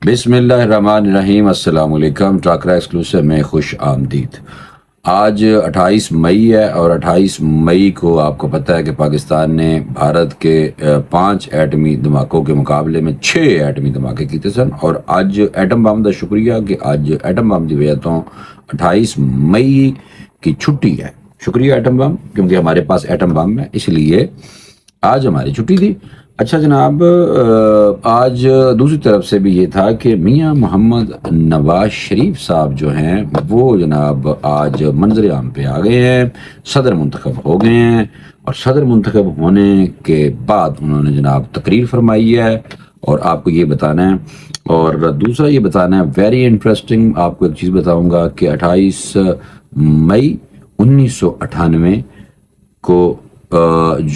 بسم اللہ الرحمن الرحیم۔ السلام علیکم۔ ٹاکرا ایکسکلوسیو میں خوش آمدید۔ آج 28 مئی ہے اور 28 مئی کو آپ کو پتہ ہے کہ پاکستان نے بھارت کے 5 ایٹمی دھماکوں کے مقابلے میں 6 ایٹمی دھماکے کیتے سن، اور آج ایٹم بم کا شکریہ کہ آج ایٹم بم کی وجہ تو 28 مئی کی چھٹی ہے۔ شکریہ ایٹم بم، کیونکہ ہمارے پاس ایٹم بم ہے، اس لیے آج ہماری چھٹی تھی۔ اچھا جناب، آج دوسری طرف سے بھی یہ تھا کہ میاں محمد نواز شریف صاحب جو ہیں وہ جناب آج منظر عام پہ آ گئے ہیں، صدر منتخب ہو گئے ہیں، اور صدر منتخب ہونے کے بعد انہوں نے جناب تقریر فرمائی ہے، اور آپ کو یہ بتانا ہے، اور دوسرا یہ بتانا ہے ویری انٹرسٹنگ، آپ کو ایک چیز بتاؤں گا کہ 28 مئی 1998 کو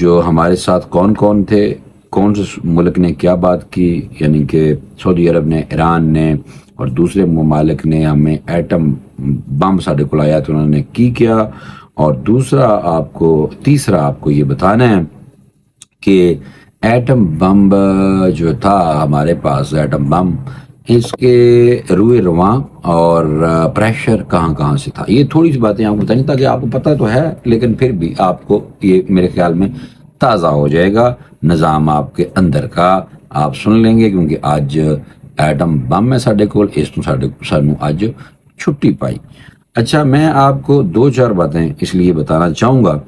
جو ہمارے ساتھ کون کون تھے، کون سے ملک نے کیا بات کی، یعنی کہ سعودی عرب نے، ایران نے اور دوسرے ممالک نے ہمیں ایٹم بم ساڑھے کو لایا تو انہوں نے کی کیا، اور تیسرا آپ کو یہ بتانا ہے کہ ایٹم بم جو تھا ہمارے پاس، ایٹم بم اس کے روئے رواں اور پریشر کہاں سے تھا۔ یہ تھوڑی سی باتیں آپ کو بتائیں تاکہ آپ کو پتہ تو ہے، لیکن پھر بھی آپ کو یہ میرے خیال میں تازہ ہو جائے گا نظام آپ کے اندر کا، آپ سن لیں گے، کیونکہ آج ایٹم بم ہے ساڈے کول، اس تو سانوں آج چھٹی پائی۔ اچھا، میں آپ کو 2-4 باتیں اس لیے بتانا چاہوں گا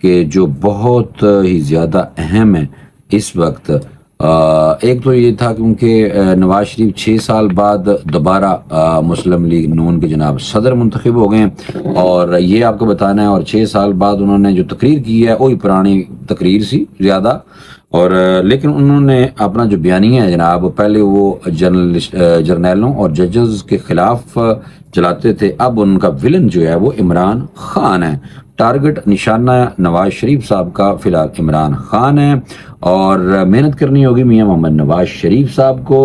کہ جو بہت ہی زیادہ اہم ہے اس وقت۔ ایک تو یہ تھا کیونکہ نواز شریف 6 سال بعد دوبارہ مسلم لیگ نون کے جناب صدر منتخب ہو گئے ہیں، اور یہ آپ کو بتانا ہے، اور 6 سال بعد انہوں نے جو تقریر کی ہے وہی پرانی تقریر سی زیادہ، اور لیکن انہوں نے اپنا جو بیانیہ ہے جناب، پہلے وہ جرنیلوں اور ججز کے خلاف چلاتے تھے، اب ان کا ولن جو ہے وہ عمران خان ہے، ٹارگٹ نشانہ نواز شریف صاحب کا فی الحال عمران خان ہے، اور محنت کرنی ہوگی میاں محمد نواز شریف صاحب کو،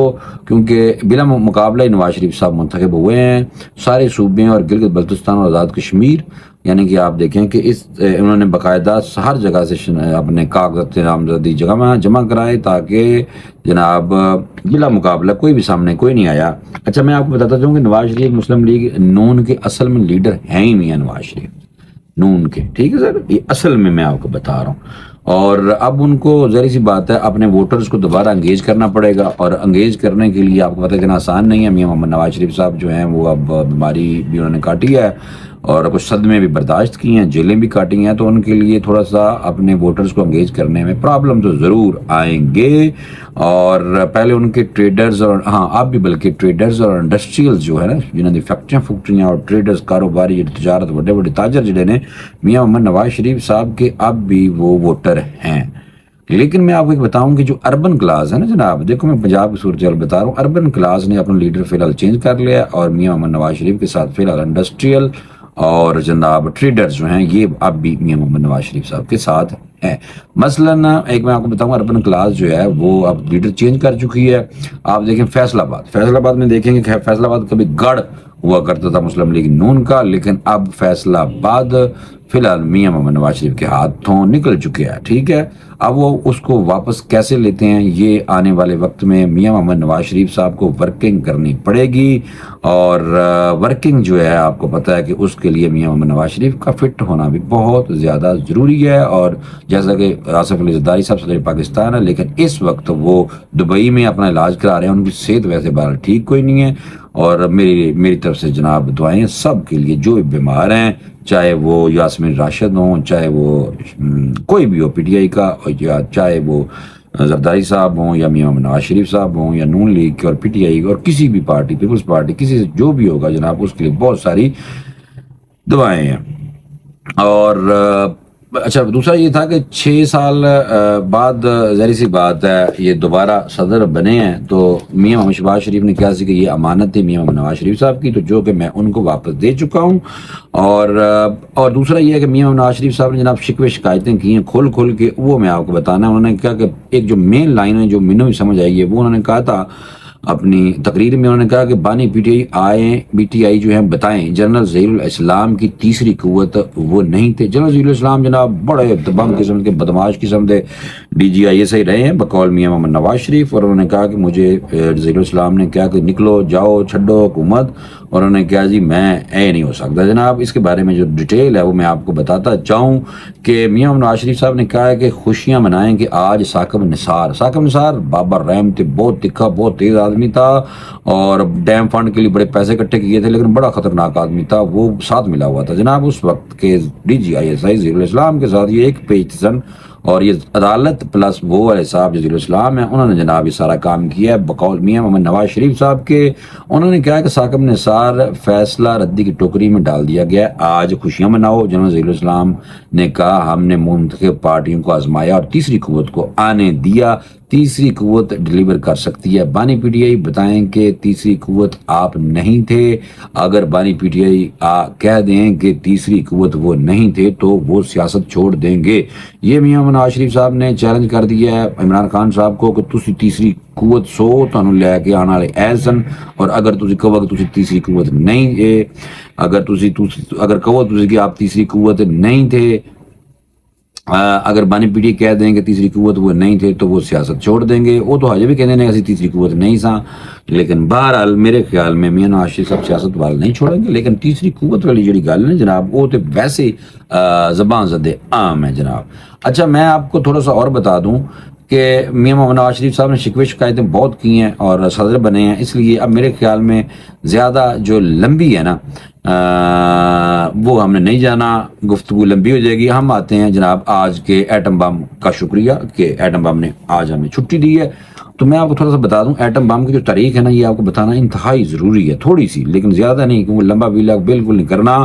کیونکہ بلا مقابلہ نواز شریف صاحب منتخب ہوئے ہیں سارے صوبے اور گلگت بلتستان اور آزاد کشمیر، یعنی کہ آپ دیکھیں کہ انہوں نے باقاعدہ ہر جگہ سے اپنے کاغذات نامزدگی جمع کرائے تاکہ جناب بلا مقابلہ کوئی بھی سامنے کوئی نہیں آیا۔ اچھا، میں آپ کو بتاتا چاہوں کہ نواز شریف مسلم لیگ نون کے اصل میں لیڈر ہیں ہی میاں نواز شریف نون کے، ٹھیک ہے سر، یہ اصل میں آپ کو بتا رہا ہوں، اور اب ان کو ظاہر سی بات ہے اپنے ووٹرز کو دوبارہ انگیج کرنا پڑے گا، اور انگیج کرنے کے لیے آپ کو پتہ ہے اتنا آسان نہیں ہے۔ میاں محمد نواز شریف صاحب جو ہیں وہ اب بیماری بھی انہوں نے کاٹی ہے اور کچھ صدمے بھی برداشت کی ہیں، جیلیں بھی کاٹی ہیں، تو ان کے لیے تھوڑا سا اپنے ووٹرز کو انگیج کرنے میں پرابلم تو ضرور آئیں گے، اور پہلے ان کے ٹریڈرز اور اب بھی بلکہ ٹریڈرز اور انڈسٹریلز جو ہے نا، جنہوں نے فیکٹریاں اور ٹریڈرز کاروباری تجارت بڑے تاجر جڑے نے میاں محمد نواز شریف صاحب کے اب بھی وہ ووٹر ہیں۔ لیکن میں آپ کو ایک بتاؤں کہ جو اربن کلاس ہے نا جناب، دیکھو میں پنجاب کی صورتحال بتا رہا ہوں، اربن کلاس نے اپنا لیڈر فی الحال چینج کر لیا، اور میاں محمد نواز شریف کے ساتھ فی الحال انڈسٹریل اور جناب ٹریڈرز جو ہیں یہ اب بھی میاں محمد نواز شریف صاحب کے ساتھ ہیں۔ مثلاً ایک میں آپ کو بتاؤں، اربن کلاس جو ہے وہ اب لیڈر چینج کر چکی ہے۔ آپ دیکھیں فیصل آباد میں دیکھیں گے، فیصل آباد کبھی گڑھ ہوا کرتا تھا مسلم لیگ نون کا، لیکن اب فیصل آباد فی الحال میاں محمد نواز شریف کے ہاتھوں نکل چکے ہیں، ٹھیک ہے۔ اب وہ اس کو واپس کیسے لیتے ہیں، یہ آنے والے وقت میں میاں محمد نواز شریف صاحب کو ورکنگ کرنی پڑے گی، اور ورکنگ جو ہے آپ کو پتہ ہے کہ اس کے لیے میاں محمد نواز شریف کا فٹ ہونا بھی بہت زیادہ ضروری ہے، اور جیسا کہ آصف علی زرداری صاحب صدر پاکستان ہے، لیکن اس وقت وہ دبئی میں اپنا علاج کرا رہے ہیں، ان کی صحت ویسے بہرحال ٹھیک کوئی نہیں ہے، اور میری طرف سے جناب دعائیں سب کے لیے جو بیمار ہیں، چاہے وہ یاسمین راشد ہوں، چاہے وہ کوئی بھی ہو پی ٹی آئی کا، یا چاہے وہ زرداری صاحب ہوں، یا میاں محمد نواز شریف صاحب ہوں، یا نون لیگ کے اور پی ٹی آئی اور کسی بھی پارٹی، پیپلز پارٹی، کسی سے جو بھی ہوگا جناب، اس کے لیے بہت ساری دعائیں ہیں۔ اور اچھا، دوسرا یہ تھا کہ 6 سال بعد ظاہر سی بات ہے یہ دوبارہ صدر بنے ہیں، تو میاں محمد شہباز شریف نے کہا کہ یہ امانت تھی میاں محمد نواز شریف صاحب کی، تو جو کہ میں ان کو واپس دے چکا ہوں، اور دوسرا یہ ہے کہ میاں محمد نواز شریف صاحب نے جناب شکوے شکایتیں کی ہیں کھول کے، وہ میں آپ کو بتانا ہے۔ انہوں نے کہا کہ ایک جو مین لائن ہے جو مینوں بھی سمجھ آئی ہے، وہ انہوں نے کہا تھا اپنی تقریر میں، انہوں نے کہا کہ بانی بی ٹی آئی جو ہیں بتائیں جنرل ظہیر الاسلام کی تیسری قوت وہ نہیں تھے۔ جنرل ظہیر الاسلام جناب بڑے دبنگ قسم کے بدماش قسم کے DGISI رہے ہیں بقول میاں محمد نواز شریف، اور انہوں نے کہا کہ مجھے وزیر الاسلام نے کہا کہ نکلو جاؤ چھڈو حکومت، اور انہوں نے کہا جی میں نہیں ہو سکتا جناب۔ اس کے بارے میں جو ڈیٹیل ہے وہ میں آپ کو بتاتا چاہوں کہ میاں محمد نواز شریف صاحب نے کہا ہے کہ خوشیاں منائیں کہ آج ثاقب نثار بابر رحم تھے، بہت تکھا بہت تیز آدمی تھا، اور ڈیم فنڈ کے لیے بڑے پیسے اکٹھے کیے تھے، لیکن بڑا خطرناک آدمی تھا، وہ ساتھ ملا ہوا تھا جناب اس وقت کے DGISI وزیر الاسلام کے ساتھ۔ یہ ایک پیج سن، اور یہ عدالت پلس وہ والے صاحب وزیر الاسلام ہیں، انہوں نے جناب یہ سارا کام کیا ہے بقول میاں محمد نواز شریف صاحب کے۔ انہوں نے کہا کہ ثاقب نثار فیصلہ ردی کی ٹوکری میں ڈال دیا گیا، آج خوشیاں مناؤ۔ جناب وزیر الاسلام نے کہا ہم نے منتخب پارٹیوں کو آزمایا اور تیسری قوت کو آنے دیا، تیسری قوت ڈیلیور کر سکتی ہے۔ بانی PTI بتائیں کہ تیسری قوت آپ نہیں تھے، اگر بانی PTI کہہ دیں کہ تیسری قوت وہ نہیں تھے تو وہ سیاست چھوڑ دیں گے۔ یہ میاں نواز شریف صاحب نے چیلنج کر دیا ہے عمران خان صاحب کو کہ تسی تیسری قوت سو تانوں لے کے آنے والے ایسن، اور اگر تسی کہو کہ تسی تیسری قوت نہیں ہے، اگر کہو تسی کہ آپ تیسری قوت نہیں تھے، اگر بانی PTI کہہ دیں کہ تیسری قوت وہ نہیں تھے تو وہ سیاست چھوڑ دیں گے۔ وہ تو حجے بھی کہنے ہیں کہ تیسری قوت نہیں سا، لیکن بہرحال میرے خیال میں میاں نواز شریف صاحب سیاست وال نہیں چھوڑیں گے، لیکن تیسری قوت والی جڑی گل ہے جناب وہ تو ویسے زبان زدے عام ہے جناب۔ اچھا میں آپ کو تھوڑا سا اور بتا دوں کہ میاں محمد نواز شریف صاحب نے شکوے شکایتیں بہت کی ہیں اور صدر بنے ہیں، اس لیے اب میرے خیال میں زیادہ جو لمبی ہے نا وہ ہم نے نہیں جانا، گفتگو لمبی ہو جائے گی۔ ہم آتے ہیں جناب آج کے ایٹم بم کا شکریہ کہ ایٹم بم نے آج ہمیں چھٹی دی ہے۔ تو میں آپ کو تھوڑا سا بتا دوں ایٹم بم کی جو تاریخ ہے نا یہ آپ کو بتانا انتہائی ضروری ہے، تھوڑی سی لیکن زیادہ نہیں، کیونکہ لمبا ویلاگ بالکل نہیں کرنا۔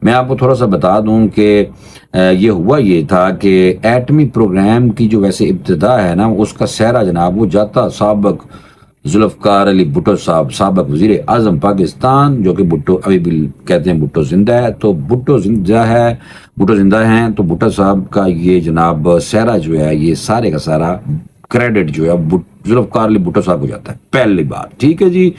میں آپ کو تھوڑا سا بتا دوں کہ یہ ہوا یہ تھا کہ ایٹمی پروگرام کی جو ویسے ابتدا ہے نا اس کا سہرا جناب وہ جاتا سابق ذوالفقار علی بھٹو صاحب، سابق وزیر اعظم پاکستان، جو کہ بھٹو ابھی بھی کہتے ہیں بھٹو زندہ ہے، تو بھٹو زندہ ہیں تو بھٹو صاحب کا یہ جناب سہرا جو ہے یہ سارے کا سارا کریڈٹ جو ہے ذوالفقار علی بھٹو صاحب کو جاتا ہے، پہلی بات ٹھیک ہے جی۔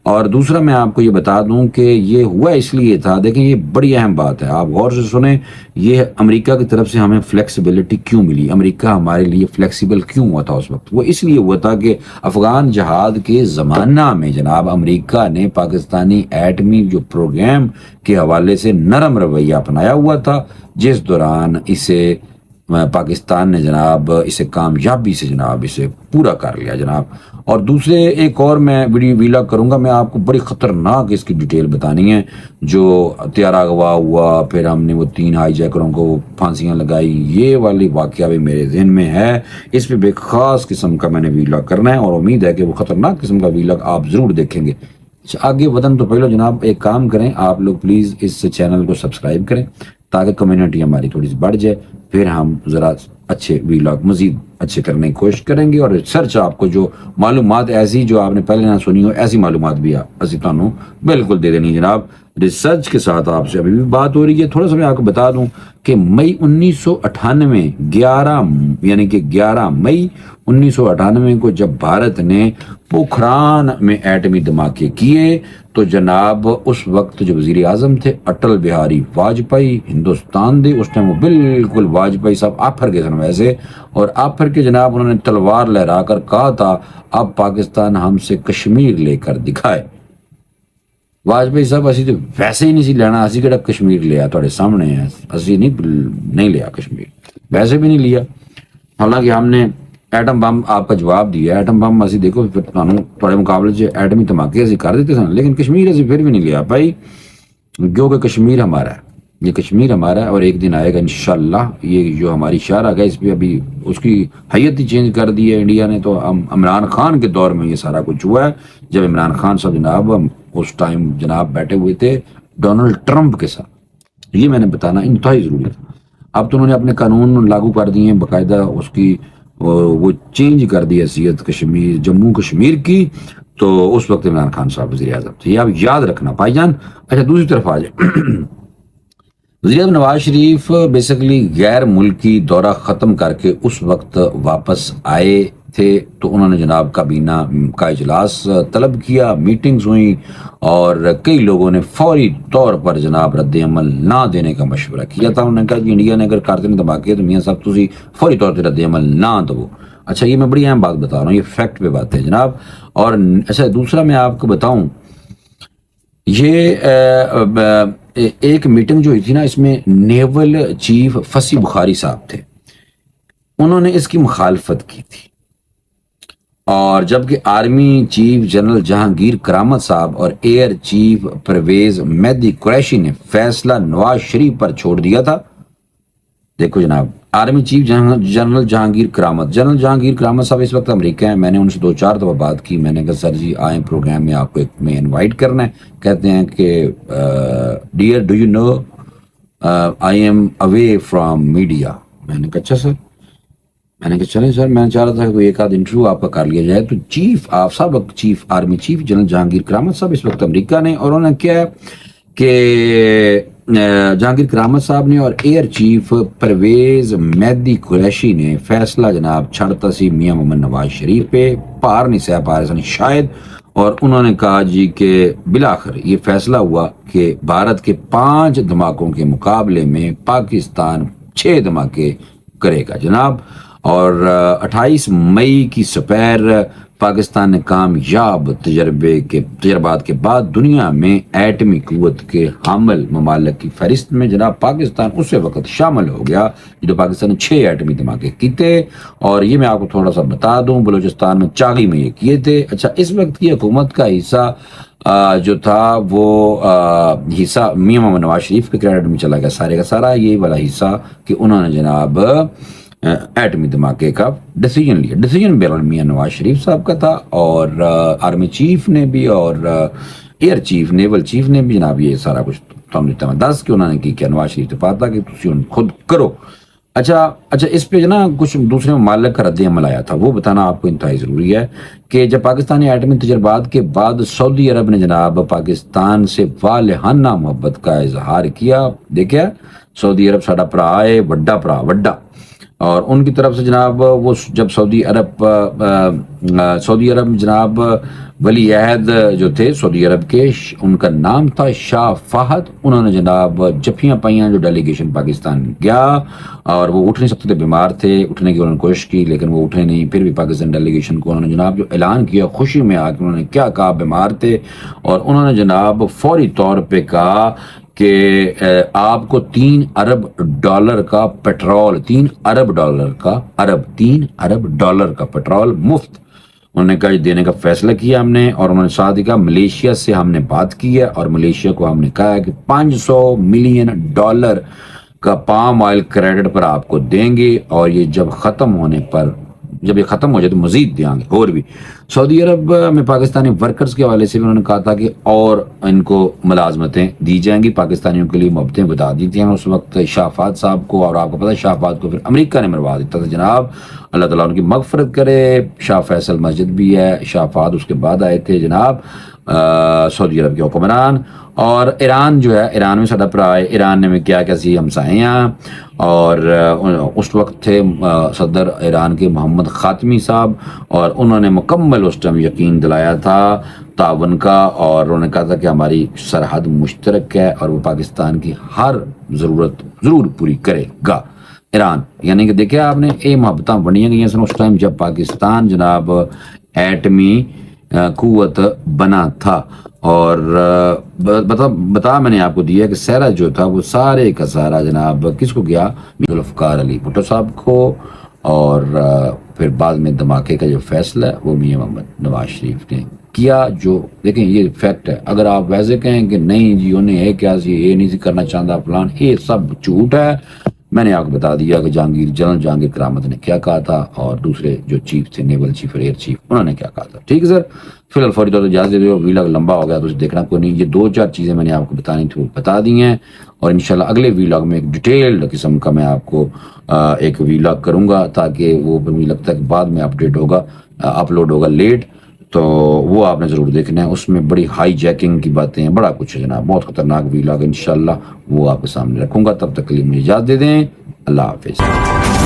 اور دوسرا میں آپ کو یہ بتا دوں کہ یہ ہوا اس لیے تھا، دیکھیں یہ بڑی اہم بات ہے، آپ غور سے سنیں، یہ امریکہ کی طرف سے ہمیں فلیکسیبلٹی کیوں ملی، امریکہ ہمارے لیے فلیکسیبل کیوں ہوا تھا اس وقت، وہ اس لیے ہوا تھا کہ افغان جہاد کے زمانہ میں جناب امریکہ نے پاکستانی ایٹمی جو پروگرام کے حوالے سے نرم رویہ اپنایا ہوا تھا، جس دوران اسے پاکستان نے جناب اسے کامیابی سے جناب اسے پورا کر لیا جناب۔ اور دوسرے ایک اور میں ویلاگ کروں گا، میں آپ کو بڑی خطرناک اس کی ڈیٹیل بتانی ہے، جو طیارہ اغوا ہوا، پھر ہم نے وہ 3 ہائی جیکروں کو پھانسیاں لگائی، یہ والی واقعہ بھی میرے ذہن میں ہے، اس پہ بے خاص قسم کا میں نے ویلاگ کرنا ہے، اور امید ہے کہ وہ خطرناک قسم کا ویلاگ آپ ضرور دیکھیں گے۔ آگے ودن تو پہلے جناب ایک کام کریں آپ لوگ پلیز اس چینل کو سبسکرائب کریں تاکہ کمیونٹی ہماری تھوڑی سی بڑھ جائے، پھر ہم ذرا اچھے ویلاگ مزید اچھے کرنے کی کوشش کریں گے، اور ریسرچ آپ کو جو معلومات ایسی جو آپ نے پہلے نہ سنی ہو ایسی معلومات بھی اسی تانوں بالکل دے دینی جناب۔ ریسرچ کے ساتھ آپ سے ابھی بھی بات ہو رہی ہے۔ تھوڑا سا میں آپ کو بتا دوں کہ مئی 1998 11 مئی 1998 کو جب بھارت نے پوکھران میں ایٹمی دھماکے کیے تو جناب اس وقت جو وزیر اعظم تھے اٹل بہاری واجپئی ہندوستان دے، اس ٹائم وہ بالکل واجپئی صاحب آفر کے سن ویسے، اور آفر کے جناب انہوں نے تلوار لہرا کر کہا تھا اب پاکستان ہم سے کشمیر لے کر دکھائے۔ واجپئی صاحب اسی تو ویسے ہی نہیں سی لینا، اسی کہڑا کشمیر لیا تھوڑے سامنے ہے، اسی نہیں لیا کشمیر، ویسے بھی نہیں لیا۔ حالانکہ ہم نے ایٹم بم آپ کا جواب دیا، ایٹم بم اسی دیکھو تھوڑے مقابلے سے ایٹمی دھماکے اسی کر دیتے سن، لیکن کشمیر اسی پھر بھی نہیں لیا بھائی، کیونکہ کشمیر ہمارا ہے، یہ کشمیر ہمارا ہے، اور ایک دن آئے گا انشاءاللہ۔ یہ جو ہماری شرح ہے اس پہ ابھی اس کی حیت ہی چینج کر دی ہے انڈیا نے، تو عمران خان کے دور میں یہ سارا کچھ ہوا ہے، جب عمران خان صاحب جناب اس ٹائم جناب بیٹھے ہوئے تھے ڈونلڈ ٹرمپ کے ساتھ، یہ میں نے بتانا انتہائی ضروری تھا۔ اب تو انہوں نے اپنے قانون لاگو کر دیے ہیں باقاعدہ، اس کی وہ چینج کر دی حیثیت کشمیر جموں کشمیر کی، تو اس وقت عمران خان صاحب وزیر اعظم تھے، یہ آپ یاد رکھنا بھائی جان۔ اچھا دوسری طرف آ جائے، وزیر اعظم نواز شریف بیسیکلی غیر ملکی دورہ ختم کر کے اس وقت واپس آئے تھے تو انہوں نے جناب کابینہ کا اجلاس طلب کیا، میٹنگز ہوئیں اور کئی لوگوں نے فوری طور پر جناب رد عمل نہ دینے کا مشورہ کیا تھا. انہوں نے کہا کہ انڈیا نے اگر کارتن دھماکے تو میاں صاحب تسی فوری طور پہ رد عمل نہ دو. اچھا یہ میں بڑی اہم بات بتا رہا ہوں، یہ فیکٹ پہ بات ہے جناب. اور اچھا دوسرا میں آپ کو بتاؤں، یہ ایک میٹنگ جو ہوئی تھی نا، اس میں نیول چیف فصیح بخاری صاحب تھے، انہوں نے اس کی مخالفت کی تھی. اور جبکہ آرمی چیف جنرل جہانگیر کرامت صاحب اور ایئر چیف پرویز مہدی قریشی نے فیصلہ نواز شریف پر چھوڑ دیا تھا. دیکھو جناب، آرمی چیف جنرل جہانگیر کرامت صاحب اس وقت امریکہ ہیں. میں نے ان سے 2-4 دفعہ بات کی. میں نے کہا سر جی آئیں پروگرام میں، آپ کو ایک میں انوائٹ کرنا ہے. کہتے ہیں کہ dear do you know I am away from media. میں نے کہا اچھا سر. میں نے کہا چلیں سر، میں چاہ رہا تھا کہ ایک آدھ انٹرویو آپ کا کر لیا جائے. تو chief army chief general Jahangir کرامت صاحب اس وقت امریکہ نے، اور انہوں نے کیا کہ جہانگیر کرامت صاحب نے اور ایئر چیف پرویز مہدی قریشی نے فیصلہ جناب چھڑتا سی میاں محمد نواز شریف پہ، پار نہیں سہ پا رہے سن شاید. اور انہوں نے کہا جی کہ بالآخر یہ فیصلہ ہوا کہ بھارت کے 5 دھماکوں کے مقابلے میں پاکستان 6 دھماکے کرے گا جناب. اور 28 مئی کی سپیر پاکستان نے کامیاب تجربات کے بعد دنیا میں ایٹمی قوت کے حامل ممالک کی فہرست میں جناب پاکستان اسی وقت شامل ہو گیا جو پاکستان نے 6 ایٹمی دھماکے کیے. اور یہ میں آپ کو تھوڑا سا بتا دوں، بلوچستان میں چاغی میں یہ کیے تھے. اچھا اس وقت کی حکومت کا حصہ جو تھا وہ حصہ میاں محمد نواز شریف کے کریڈٹ میں چلا گیا سارے کا سارا، یہ والا حصہ کہ انہوں نے جناب ایٹمی دھماکے کا ڈیسیجن لیا. ڈیسیجن بیرل میاں نواز شریف صاحب کا تھا، اور آرمی چیف نے بھی اور ایئر چیف نیول چیف نے بھی جناب یہ سارا کچھ دس کہ انہوں نے کی کیا نواز شریف سے پاتا کہ تسی خود کرو. اچھا اس پہ نا کچھ دوسرے ممالک کا رد عمل آیا تھا، وہ بتانا آپ کو انتہائی ضروری ہے کہ جب پاکستانی ایٹمی تجربات کے بعد سعودی عرب نے جناب پاکستان سے والہانہ محبت کا اظہار کیا. دیکھیں سعودی عرب ساڈا بھرا ہے، وڈا، اور ان کی طرف سے جناب وہ جب سعودی عرب جناب ولی عہد جو تھے سعودی عرب کے، ان کا نام تھا شاہ فہد. انہوں نے جناب جفیاں پائیاں جو ڈیلیگیشن پاکستان گیا، اور وہ اٹھ نہیں سکتے تھے، بیمار تھے، اٹھنے کی انہوں نے کوشش کی لیکن وہ اٹھے نہیں. پھر بھی پاکستان ڈیلیگیشن کو انہوں نے جناب جو اعلان کیا خوشی میں آ کے انہوں نے کیا کہا، بیمار تھے، اور انہوں نے جناب فوری طور پہ کہا کہ آپ کو $3 ارب کا پیٹرول، $3 ارب کا پیٹرول مفت انہوں نے کہا دینے کا فیصلہ کیا ہم نے. اور انہوں نے ساتھ ہی کہا ملیشیا سے ہم نے بات کی ہے، اور ملیشیا کو ہم نے کہا ہے کہ $500 ملین کا پام آئل کریڈٹ پر آپ کو دیں گے، اور یہ جب یہ ختم ہو جائے تو مزید دیں گے. اور بھی سعودی عرب میں پاکستانی ورکرز کے حوالے سے بھی انہوں نے کہا تھا کہ اور ان کو ملازمتیں دی جائیں گی، پاکستانیوں کے لیے محبتیں بتا دی تھیں اس وقت شاہ فہد صاحب کو. اور آپ کو پتہ ہے شاہ فہد کو پھر امریکہ نے مروا دیتا تھا جناب، اللہ تعالیٰ ان کی مغفرت کرے. شاہ فیصل مسجد بھی ہے، شاہ فہد اس کے بعد آئے تھے جناب سعودی عرب کے حکمران. اور ایران جو ہے، ایران میں ساڈا بھرا ہے، ایران نے میں کیا سی ہمسائے ہیں، اور اس وقت تھے صدر ایران کے محمد خاتمی صاحب، اور انہوں نے مکمل اس ٹائم یقین دلایا تھا تعاون کا، اور انہوں نے کہا تھا کہ ہماری سرحد مشترک ہے اور وہ پاکستان کی ہر ضرورت ضرور پوری کرے گا ایران. یعنی کہ دیکھیں آپ نے یہ محبتیں بنیاں گئی سن اس ٹائم جب پاکستان جناب ایٹمی قوت بنا تھا. اور بتا میں نے آپ کو دیا کہ سہرا جو تھا وہ سارے کا سارا جناب کس کو گیا، ذوالفقار علی بھٹو صاحب کو. اور پھر بعد میں دھماکے کا جو فیصلہ ہے وہ میاں محمد نواز شریف نے کیا. جو دیکھیں یہ فیکٹ ہے، اگر آپ ویسے کہیں کہ نہیں جی انہیں ہے کیا یہ نہیں کرنا چاہتا فلان، یہ سب جھوٹ ہے. میں نے آپ کو بتا دیا کہ جنرل جہانگیر کرامت نے کیا کہا تھا، اور دوسرے جو چیف تھے نیول چیف اور ایئر چیف انہوں نے کیا کہا تھا. ٹھیک ہے سر، فی الحال فوری طور پر اجازت دے دو، ویلاگ لمبا ہو گیا تو دیکھنا کوئی نہیں. یہ 2-4 چیزیں میں نے آپ کو بتانی تھی وہ بتا دی ہیں، اور انشاءاللہ اگلے ویلاگ میں ایک ڈیٹیلڈ قسم کا میں آپ کو ایک ویلاگ کروں گا، تاکہ وہ مجھے لگتا ہے کہ بعد میں اپلوڈ ہوگا لیٹ، تو وہ آپ نے ضرور دیکھنا ہے. اس میں بڑی ہائی جیکنگ کی باتیں ہیں، بڑا کچھ ہے جناب، بہت خطرناک ویلاگ انشاءاللہ وہ آپ کے سامنے رکھوں گا. تب تک کے لیے مجھے اجازت دے دیں، اللہ حافظ.